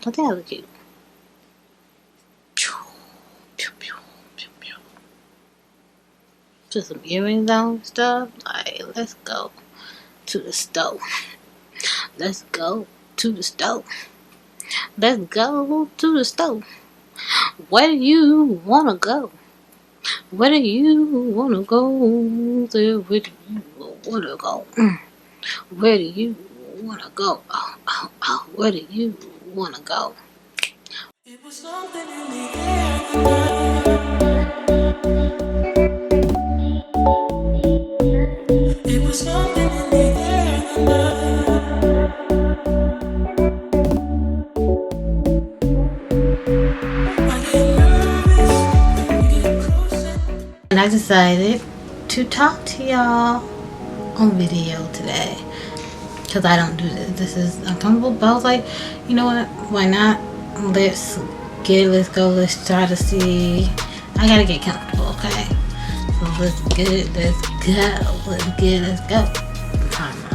I think that was cute. Put some earrings on and stuff. Like, let's go to the stove. Let's go to the stove. Let's go to the stove. Where do you wanna go? Where do you wanna go? Where do you wanna go? Where do you wanna go? Oh, where do you wanna go? It was something in the air. It was something in the air. And I decided to talk to y'all on video today because I don't do this. This is uncomfortable, but I was like, you know what? Why not? Let's get it. Let's go. Let's try to see. I gotta get comfortable, okay? So let's get it. Let's go. Let's get it. Let's go. Primer.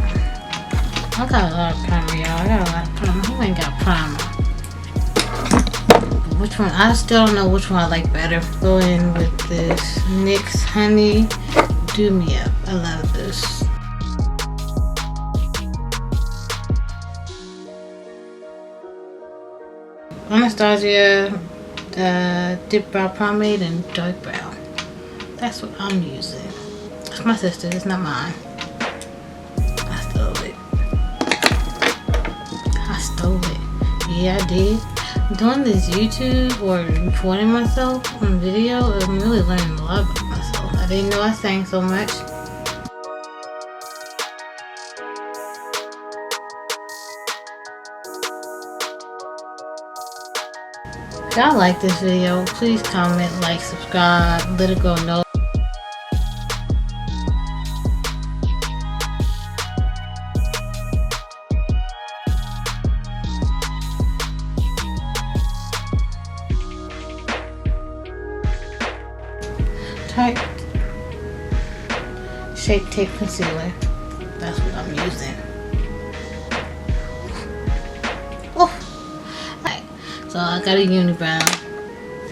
I got a lot of primer, y'all. I got a lot of primer. Who ain't got primer? Which one? I still don't know which one I like better. Go in with this NYX Honey Do Me Up. I love this. Anastasia Dip Brow Pomade and Dark Brow. That's what I'm using. It's my sister's, it's not mine. I stole it. Yeah, I did. Doing this YouTube or recording myself on video, I'm really learning a lot about myself. I didn't know I sang so much. If y'all like this video, please comment, like, subscribe, let a girl know. Type Shape Tape Concealer. That's what I'm using. Oh, alright. So I got a unibrow.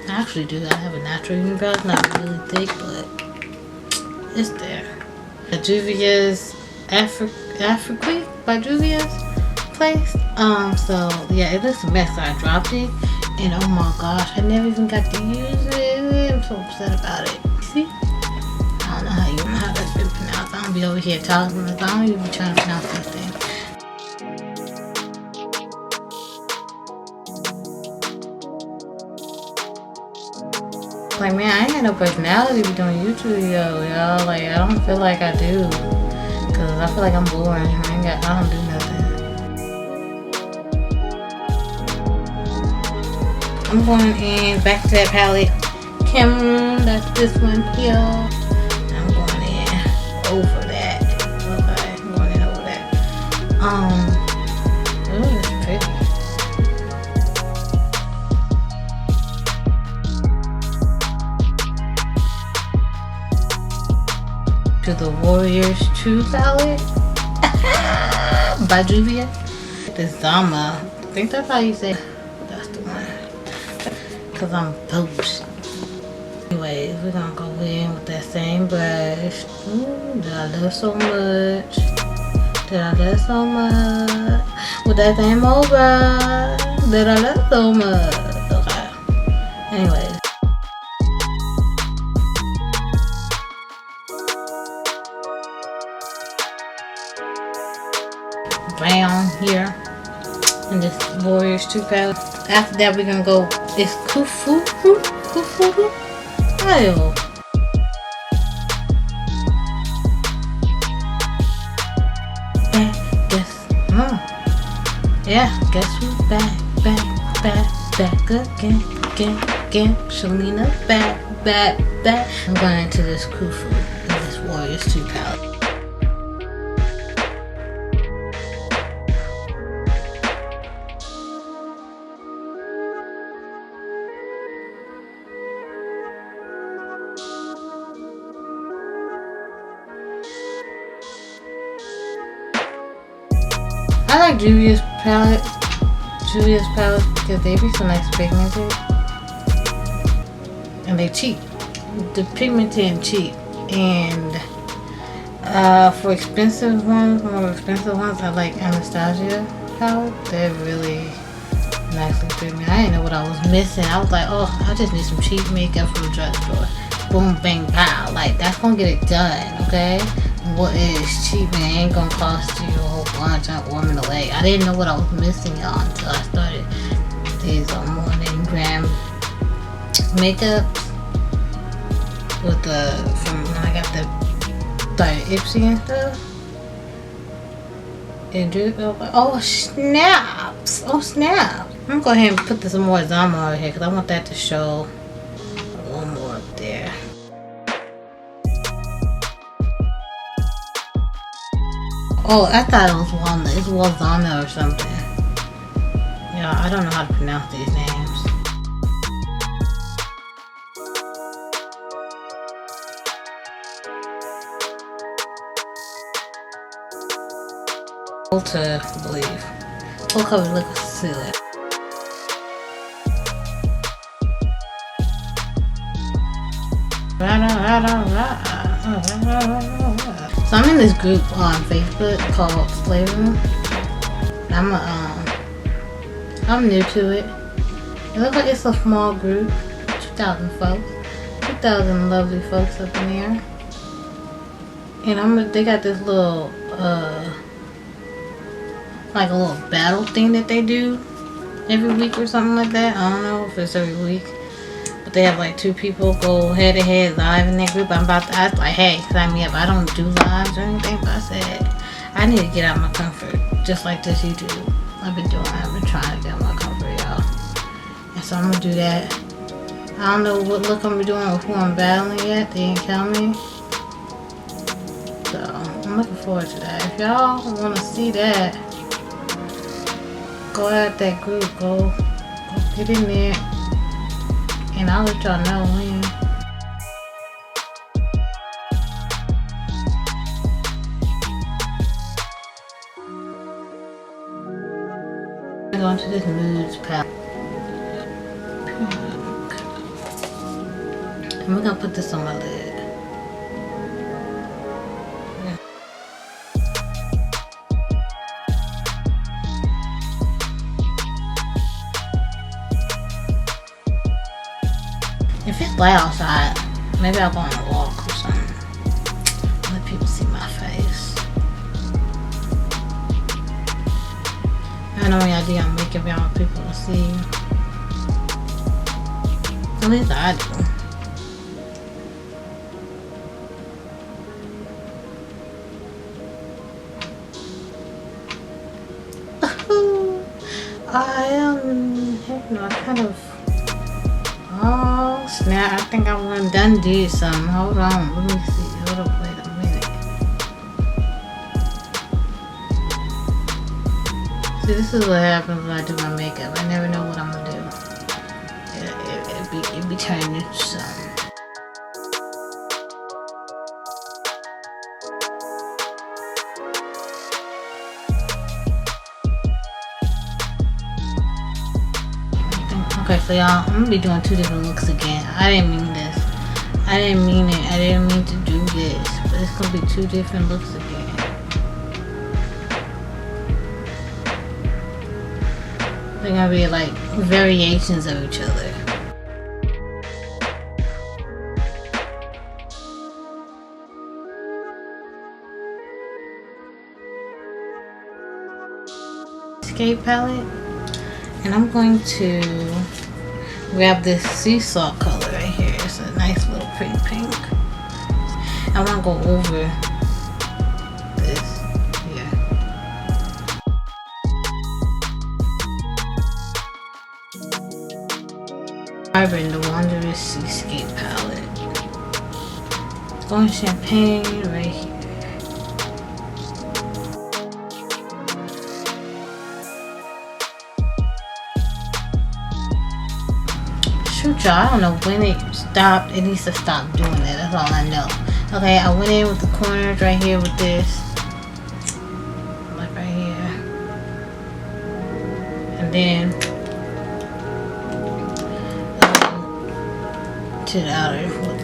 I actually do. I have a natural unibrow. It's not really thick, but it's there. Juvia's Afrique by Juvia's place. So yeah, it looks a mess. So I dropped it, and oh my gosh, I never even got to use it. I'm so upset about it. See? I don't know how that's been pronounced. I don't be over here talking. I don't even be trying to pronounce this thing. Like, man, I ain't got no personality to be doing YouTube videos, y'all. Like, I don't feel like I do. Cause I feel like I'm boring. I don't do nothing. I'm going in back to that palette. Cameron, that's this one here. I'm going in over that. Okay, I'm going in over that. Ooh, it's pretty. To the Warriors True palette by Juvia. The Zama. I think that's how you say. That's the one. Cause I'm post. Anyways, we're gonna go in with that same brush. Ooh, that I love so much. With that same old brush that I love so much. Okay. Anyways. Brown here. And this Warriors 2 palette. After that, we're gonna go. It's Kufu. Ew. Guess who's back again. Selena, back. I'm going into this Kufu and this Warriors 2 palette. I like Juvia's palette. Juvia's palettes because they be so nice pigmented. And they cheap. The pigmented and cheap. And for expensive ones, more expensive ones, I like Anastasia palette. They're really nicely pigmented. I didn't know what I was missing. I was like, oh, I just need some cheap makeup from the drugstore. Boom, bang, pow. Like, that's gonna get it done, okay? What is cheap and it ain't gonna cost you a whole bunch of warm in the leg. I didn't know what I was missing, y'all, until I started these morning gram makeup with from when I got the Ipsy and stuff. Oh snaps! Oh snap! I'm gonna go ahead and put some more Zama over here because I want that to show a little more up there. Oh, I thought it was walnut. It's Walzana or something. Yeah, I don't know how to pronounce these names. To believe. Full cover liquid sealer. So I'm in this group on Facebook called Slavery. I'm new to it. It looks like it's a small group, 2,000 folks, 2,000 lovely folks up in there. And they got this little like a little battle thing that they do every week or something like that. I don't know if it's every week, but they have like 2 people go head to head live in their group. I'm about to ask like, hey, sign me up. I don't do lives or anything, but I said I need to get out of my comfort, just like this YouTube I've been trying to get out of my comfort, y'all. And so I'm gonna do that. I don't know what look I'm gonna be doing or who I'm battling yet. They didn't tell me. So I'm looking forward to that. If y'all wanna see that, go out that group, go get in there, and I'll let y'all know when. I'm going to this Moods palette. And we're gonna put this on my lid. If it's light outside, maybe I'll go on a walk or something. Let people see my face. I know when y'all do your makeup, y'all want people to see you. At least I do. I am kind of. Oh snap! I think I'm done did something. Hold on, let me see. Hold up, wait a minute. See, this is what happens when I do my makeup. I never know what I'm gonna do. It be turning into something. Okay, so y'all, I'm gonna be doing 2 different looks again. I didn't mean this. I didn't mean it. I didn't mean to do this. But it's gonna be 2 different looks again. They're gonna be like variations of each other. Escape palette. And I'm going to grab this sea salt color right here. It's a nice little pretty pink. I want to go over this here. In the Wondrous Seascape palette. Going champagne right here. Shoot, y'all, I don't know when it stopped. It needs to stop doing that. That's all I know. Okay, I went in with the corners right here with this. Like right here. And then to the outer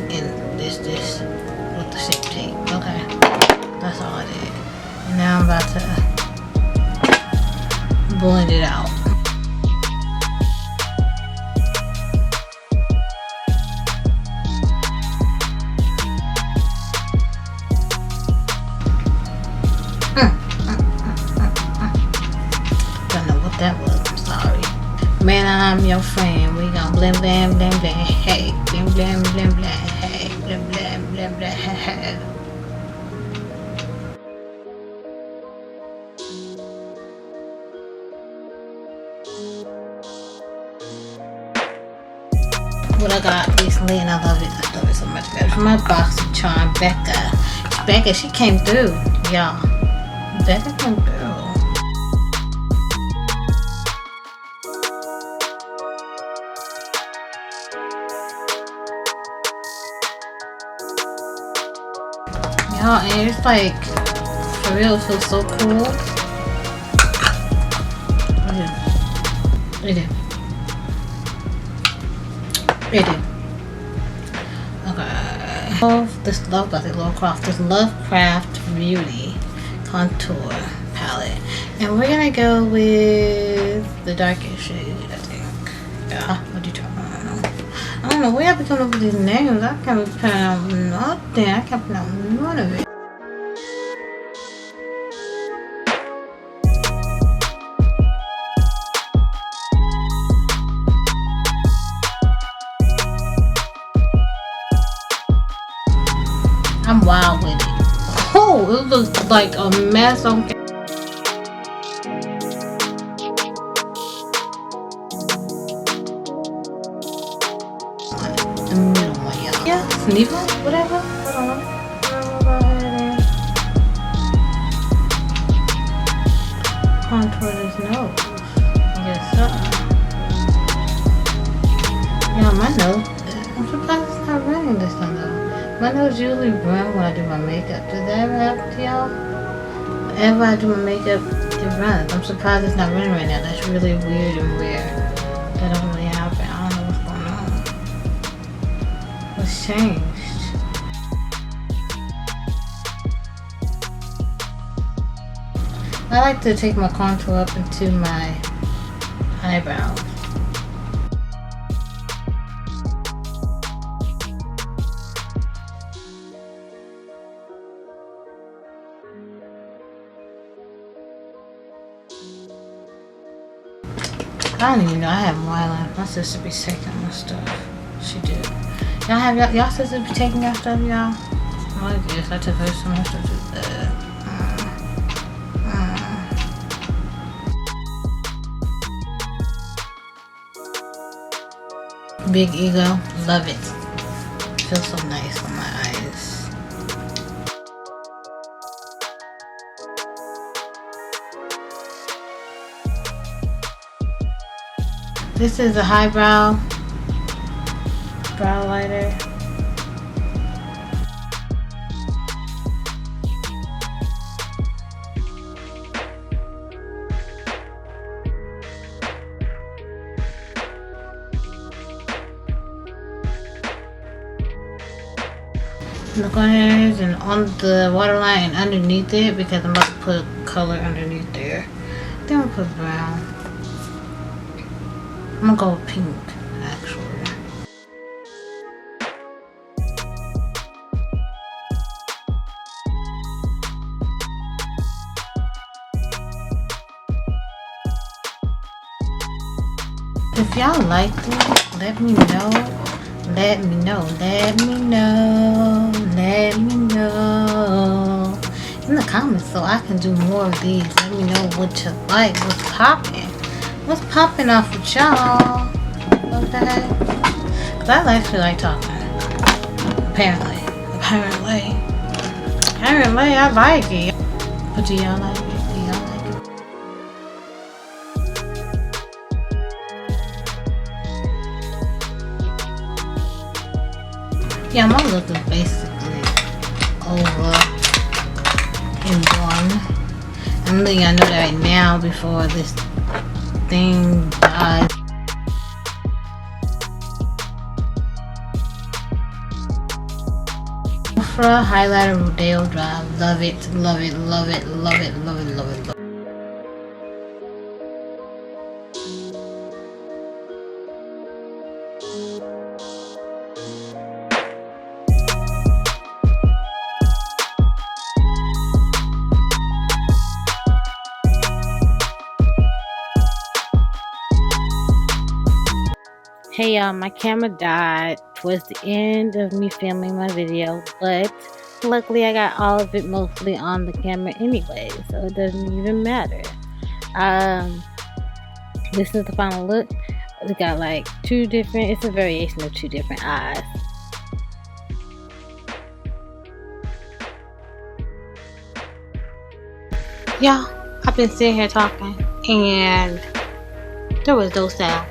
in this with the shape tape. Okay, that's all I did. And now I'm about to blend it out. Don't know what that was. I'm sorry. Man, I'm your friend. We gon' blam blam blam blam. Hey, blam blam blam blam. Hey, blam blam blam blam. Hey. What I got recently, and I love it. I love it so much. I got it from my box of Charm Becca. Becca, she came through, y'all. Becca came through. Y'all, and it's like, for real, it feels so cool. It did. Okay. This Lovecraft Beauty contour palette, and we're gonna go with the darkest shade, I think. Yeah. What do you talk about? I don't know where I be coming up with these names. I can't pronounce nothing. I can't pronounce none of it. I'm wild with it. Oh, it looks like a mess on camera. The middle one, y'all. Yeah, Sneeple, whatever. Hold on. Go ahead and contour his nose. Yes, sir. Yeah, my nose. I'm surprised it's not running this time though. My nose usually run when I do my makeup. Does that ever happen to y'all? Whenever I do my makeup, it runs. I'm surprised it's not running right now. That's really weird and rare. That don't really happen. I don't know what's going on. What's changed? I like to take my contour up into my eyebrows. I don't even know I have Mylan. My sister be taking my stuff. She did. Y'all sister be taking your stuff, y'all? Well, I guess I took her some of her stuff too. Big Ego, love it. Feels so nice on my eyes. This is a highbrow brow lighter. Look on it and on the waterline and underneath it because I'm about to put color underneath there. Then we'll put brown. I'm gonna go with pink, actually. If y'all like this, let me know. Let me know. Let me know. Let me know in the comments so I can do more of these. Let me know what you like. What's popping? What's popping off with y'all? Okay. Cause I actually like talking. Apparently I like it. But do y'all like it? Do y'all like it? Yeah, my look is basically over in one. I'm letting y'all know that right now before this thing died. Ultra highlighter Rodeo Drive. Love it, love it, love it, love it, love it, love it, love it. Hey y'all, my camera died towards the end of me filming my video, but luckily I got all of it mostly on the camera anyway, so it doesn't even matter. This is the final look. We got like it's a variation of 2 different eyes. Yeah, I've been sitting here talking and there was no sound.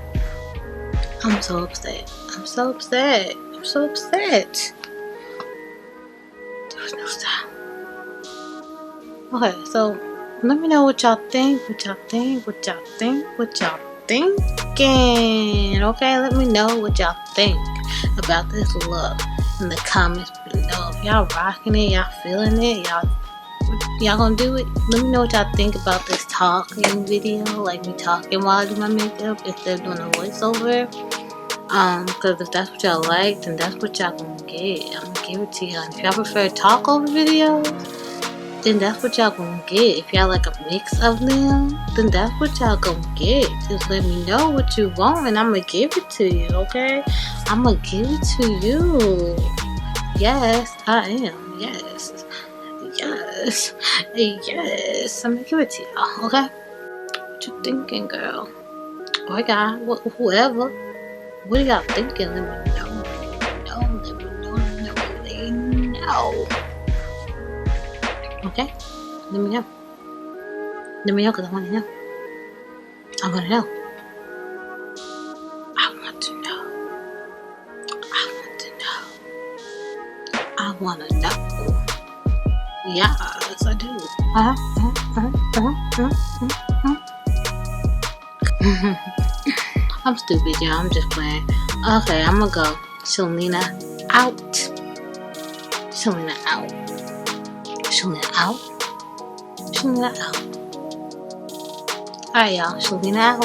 I'm so upset. I'm so upset. I'm so upset. There was no sound. Okay, so let me know what y'all think. What y'all think. What y'all think. What y'all thinking. Okay, let me know what y'all think about this look in the comments below. If y'all rocking it, y'all feeling it, y'all gonna do it. Let me know what y'all think about this talking video, like me talking while I do my makeup instead of doing a voiceover. Because if that's what y'all like, then that's what y'all gonna get. I'm gonna give it to y'all. If y'all prefer talk over videos, then that's what y'all gonna get. If y'all like a mix of them, then that's what y'all gonna get. Just let me know what you want and I'm gonna give it to you, okay? I'm gonna give it to you. Yes, I am. Yes. Yes. Yes. I'm gonna give it to y'all, okay? What you thinking, girl? Or guy, whoever. What are y'all thinking? Let me know. Let me know. Okay? Let me know. Let me know because I want to know. I want to know. I want to know. I want to know. I want to know. Yes, I do. I'm stupid, y'all. I'm just playing. Okay, I'm gonna go. Shalina out. Shalina out. Shalina out. Shalina out. Alright, y'all. Shalina out.